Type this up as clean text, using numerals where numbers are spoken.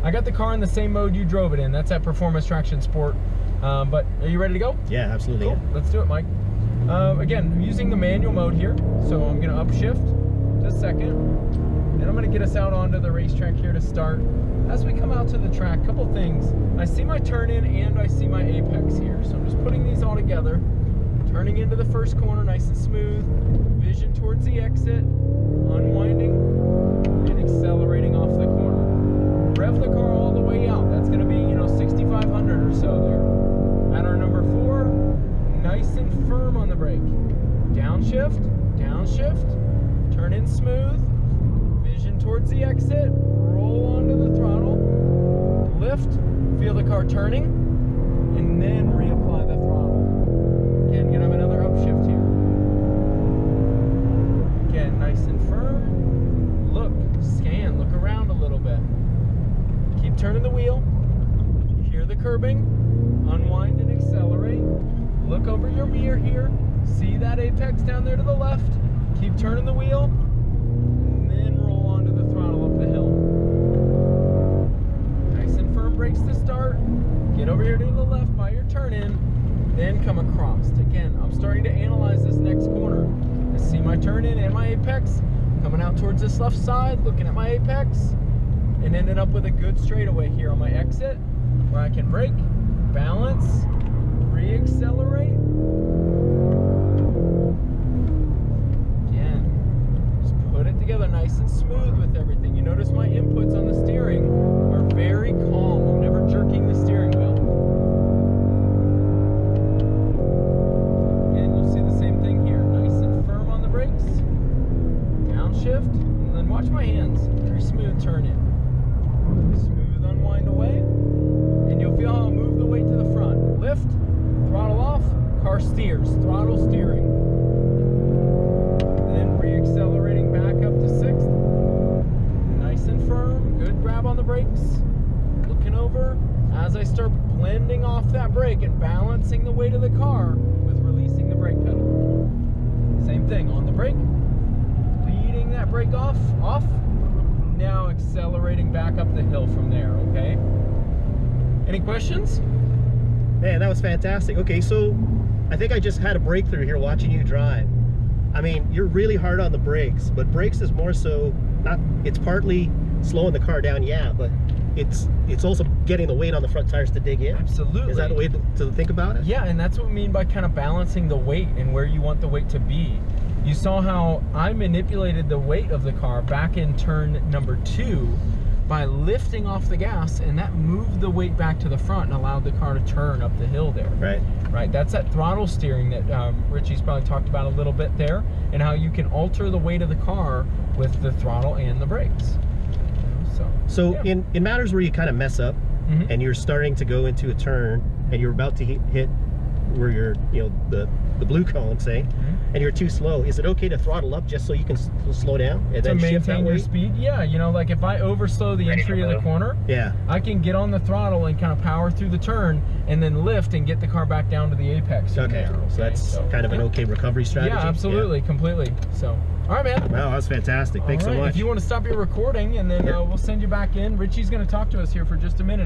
I got the car in the same mode you drove it in. That's at Performance Traction Sport. But are you ready to go? Yeah, absolutely. Cool. Yeah. Let's do it, Mike. Again, I'm using the manual mode here. So I'm gonna upshift just a second. And I'm gonna get us out onto the racetrack here to start. As we come out to the track, a couple things. I see my turn in and I see my apex here. So I'm just putting these all together. Turning into the first corner nice and smooth. Vision towards the exit. Unwinding and accelerating off the corner. Rev the car all the way out. That's gonna be, 6,500 or so there. At our number 4, nice and firm on the brake. Downshift, downshift, turn in smooth. Vision towards the exit. Roll onto the throttle. Lift, feel the car turning, and then reapply the throttle. Again, gonna have another upshift here. Again, nice and firm. Look, scan, look around a little bit. Keep turning the wheel. Hear the curbing. Unwind and accelerate. Look over your mirror here. See that apex down there to the left. Keep turning the wheel. And then roll onto the throttle up the hill. Nice and firm brakes to start. Get over here to the left by your turn in. Then come across. Again, I'm starting to analyze this next corner. I see my turn in and my apex. Coming out towards this left side, looking at my apex. And ended up with a good straightaway here on my exit where I can brake, balance, re-accelerate. Again, just put it together nice and smooth with everything. You notice my inputs on the steering are very calm. I'm never jerking the steering wheel. And you'll see the same thing here. Nice and firm on the brakes. Downshift, and then watch my hands. Very smooth turn in. Smooth unwind away, and you'll feel how I move the weight to the front. Lift, throttle off, car steers, throttle steering. Then re-accelerating back up to 6th. Nice and firm, good grab on the brakes. Looking over as I start blending off that brake and balancing the weight of the car with releasing the brake pedal. Same thing on the brake, leading that brake off. Now accelerating back up the hill from there, okay? Any questions? Man, that was fantastic. Okay, so I think I just had a breakthrough here watching you drive. I mean, you're really hard on the brakes, but brakes is more so, it's partly slowing the car down, yeah, but it's also getting the weight on the front tires to dig in. Absolutely. Is that the way to think about it? Yeah, and that's what we mean by kind of balancing the weight and where you want the weight to be. You saw how I manipulated the weight of the car back in turn number 2 by lifting off the gas, and that moved the weight back to the front and allowed the car to turn up the hill there. Right, that's that throttle steering that Richie's probably talked about a little bit there, and how you can alter the weight of the car with the throttle and the brakes. So yeah. in matters where you kind of mess up, and you're starting to go into a turn and you're about to hit where you're, the blue cone, say, and you're too slow, is it okay to throttle up just so you can slow down and then shift that way? To maintain your speed? Yeah, like if I overslow the entry of the corner, I can get on the throttle and kind of power through the turn and then lift and get the car back down to the apex. Okay, so that's kind of an okay recovery strategy? Yeah, absolutely, completely. So, all right, man. Wow, that was fantastic. Thanks so much. If you want to stop your recording, and then we'll send you back in. Richie's going to talk to us here for just a minute.